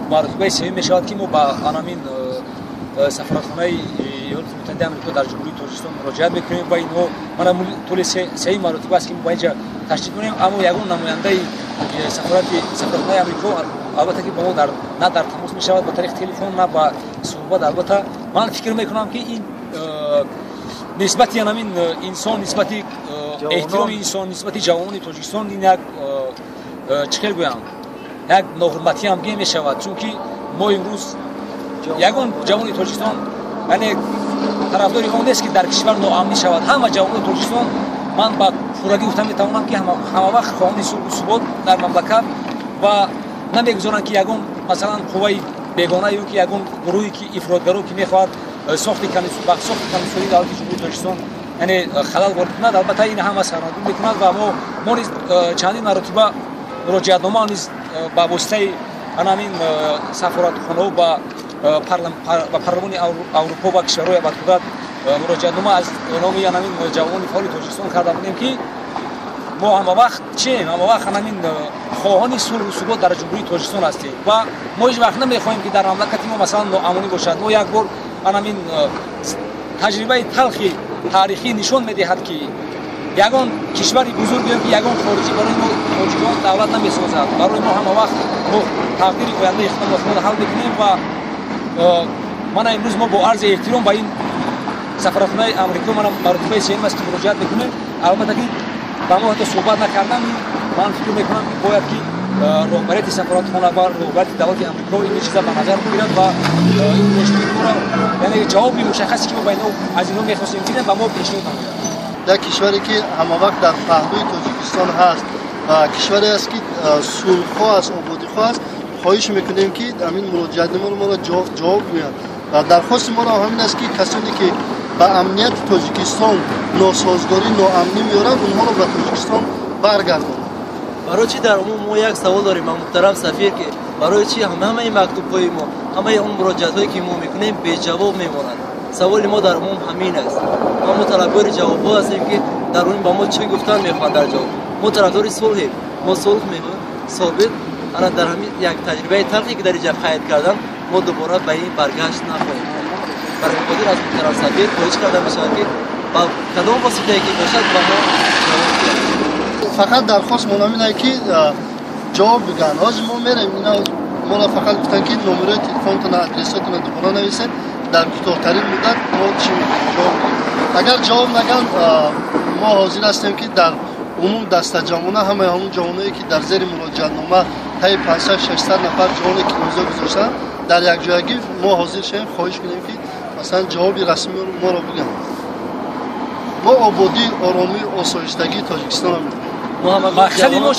маротибаи сеюм мешавад ки мо ба анамин сафоратхонаи иёлоти муттаҳидаи амрико дар ҷумҳурии тоҷикистон муроҷиат мекунем ва инҳо мана тӯли сеюм маротиба аст ки мо ба инҷа ташриф кунем. аммо ягон намояндаи сафоратхонаи амрико албатта ки бо мо на дар тамос мешавад ба тариқи телефон на ба суҳбат. албатта ман фикр мекунам ки ин нисбати анамин инсон нисбати эҳтироми инсон нисбати ҷавонони тоҷикистон ин як чӣ хел гӯям як ноҳурматӣ ҳам гӯя мешавад. чунки мо имрӯз ягон ҷавони тоҷикистон яъне тарафдори он нест ки дар кишвар ноамнӣ шавад. ҳама ҷавонони тоҷикистон ман ба пуррагӣ гуфта метавонам ки ҳамавақт хоҳони сулҳу субот дар мамлакат ва намегузоранд ки ягон масалан қувваи бегона ё ки ягон гурӯҳе ки ифротгаро ки мехоҳад сохти комиссиони давлати ҷумҳурии тоҷикистон яъне халал ворид кунад. албатта ин ҳама сарнагӯ мекунад ва мо низ чандин маротиба муроҷиатнома низ ба воситаи анамин сафоратхонаҳо ба парлумони аврупо ва кишварҳои абадқудрат муроҷиатнома аз номи анамин ҷавонони фаъоли тоҷикистон карда будем ки мо ҳамавақт чием ҳамавақт анамин хоҳони сулҳу субот дар ҷумҳурии тоҷикистон ҳастем ва мо ҳеҷ вақт намехоҳем ки дар мамлакати мо масалан ноамонӣ бошад. мо як бор анамин таҷрибаи талхи таърихӣ нишон медиҳад ки ягон кишвари бузург ё ки ягон хориҷӣ барои мо тоҷикон давлат намесозад. барои мо ҳамавақт мо тақдири ояндаи худро ҳал мекунем ва мана имрӯз мо бо арзи эҳтиром ба ин сафоратхонаи амрико мана маротибаи сеюм аст ки муроҷиат мекунем. албатта ки ба мо ҳатто суҳбат накардам ман фикр мекунам ки бояд ки роҳбарияти сафоратхона ва роҳбарияти давлати амрико ин чиза ба назар бигирад ва ин роштии моро яъне ҷавоби мушаххасе ки мо ба инҳо аз инҳо мехостем дидем ба мо пешниҳод намояд. як кишваре ки ҳамавақт дар паҳлӯи тоҷикистон ҳаст ва кишваре аст ки сулҳхоҳ аст ободихоҳ аст. хоҳиш мекунем ки амин муроҷиатномаро моро ҷавоб гӯянд ва дархости моро ҳамин аст ки касоне ки ба амнияти тоҷикистон носозгорӣ ноамнӣ меоранд онҳоро ба тоҷикистон баргардонанд. барои чӣ дар умум мо як савол дорем муҳтарам сафир ки барои чӣ ҳамаи мактубҳои мо ҳамаи он муроҷиатҳое ки мо мекунем беҷавоб мемонанд? саволи мо дар умум ҳамин аст. мо талабгори ҷавобҳо ҳастем ки дар умум ба мо чӣ гуфтан мехоҳанд дар ҷавоб. мо тарафдори сулҳем. мо сулҳ мехоҳем собит ана дар ҳамин як таҷрибаи талхе ки дар инҷа қайд кардан мо дубора ба ин баргашт нахоҳем кард. барои ходир аз муҳтарам сафир хоҳиш карда мешавад ки ба кадом воситае ки бошад ба мо ҷавоб диҳад. фақат дархост мон ҳамин аст ки ҷавоб бигӯянд. ҳозир мо мерем моро фақат гуфтанд ки номерои телефонтона адресотона дубора нависед дар кӯтоҳтарин муддат мо чӣ ҷавоб диҳем. агар ҷавоб нагӯянд мо ҳозир ҳастем ки дар умум дастаҷамона ҳамаи ҳамун ҷавоное ки дар зери муроҷиатнома таи 500-600 нафар ҷавоне ки имзо гузоштанд дар якҷоягӣ мо ҳозир шавем хоҳиш кунем ки масалан ҷавоби расмӣ моро бигӯянд. мо ободӣ оромӣ осоиштагии тоҷикистонро мехоҳем. мақсади мо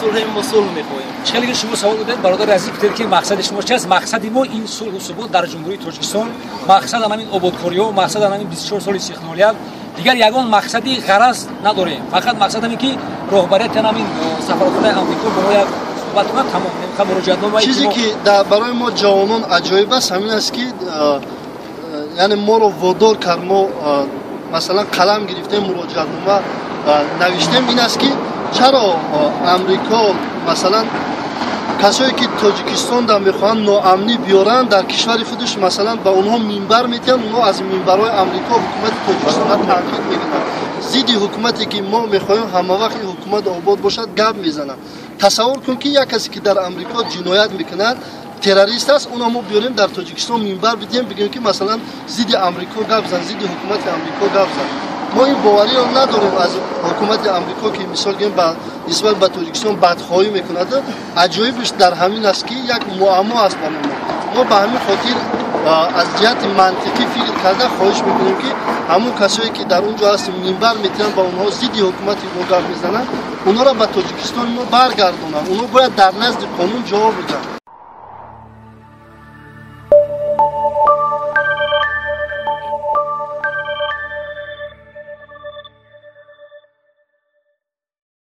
сулҳем мо сулҳ мехоҳем. чиқалиги шумо савол додед бародари азиз гуфтед ки мақсади шумо чист? мақсади мо ин сулҳу субот дар ҷумҳурии тоҷикистон, мақсад анамин ободкориҳо, мақсад анамин 24 соли истиқлолият, дигар ягон мақсади ғараз надорем. фақат мақсад ҳаме ки роҳбарияти анамин сафоратхонаи амрико бо мо як суҳбат кунад. тамом немиха муроҷиатномаи чизе ки барои мо ҷавонон аҷоиб аст ҳамин аст ки яъне моро водор кард мо масалан қалам гирифтем муроҷиатнома навиштем ин аст ки чаро амрико масалан касое ки тоҷикистонда мехоҳанд ноамнӣ биёранд дар кишвари худаш масалан ба онҳо минбар метиҳанд онҳо аз минбарҳои амрико ҳукумати тоҷикистонро танқид мекунанд зидди ҳукумате ки мо мехоҳем ҳамавақт ҳукумат обод бошад гап мезананд. тасаввур кун ки як касе ки дар амрико ҷиноят мекунад террорист аст оно мо биёрем дар тоҷикистон минбар бидиҳем бигӯем ки масалан зидди амрико гап зан зидди ҳукумати амрико гап зан. мо ин бовариро надорем аз ҳукумати амрико ки мисол гӯем ба нисбат ба тоҷикистон бадхоҳӣ мекунад. аҷоибаш дар ҳамин аст ки як муаммо аст ба мо ба ҳамин хотир аз ҷиҳати мантиқӣ фикр карда хоҳиш мекунем ки ҳамун касое ки дар он ҷо ҳастем минбар метиҳанд ба онҳо зидди ҳукумати мо гап мезананд онҳоро ба тоҷикистони мо баргардонанд. онҳо бояд дар назди қонун ҷавоб бидиҳанд.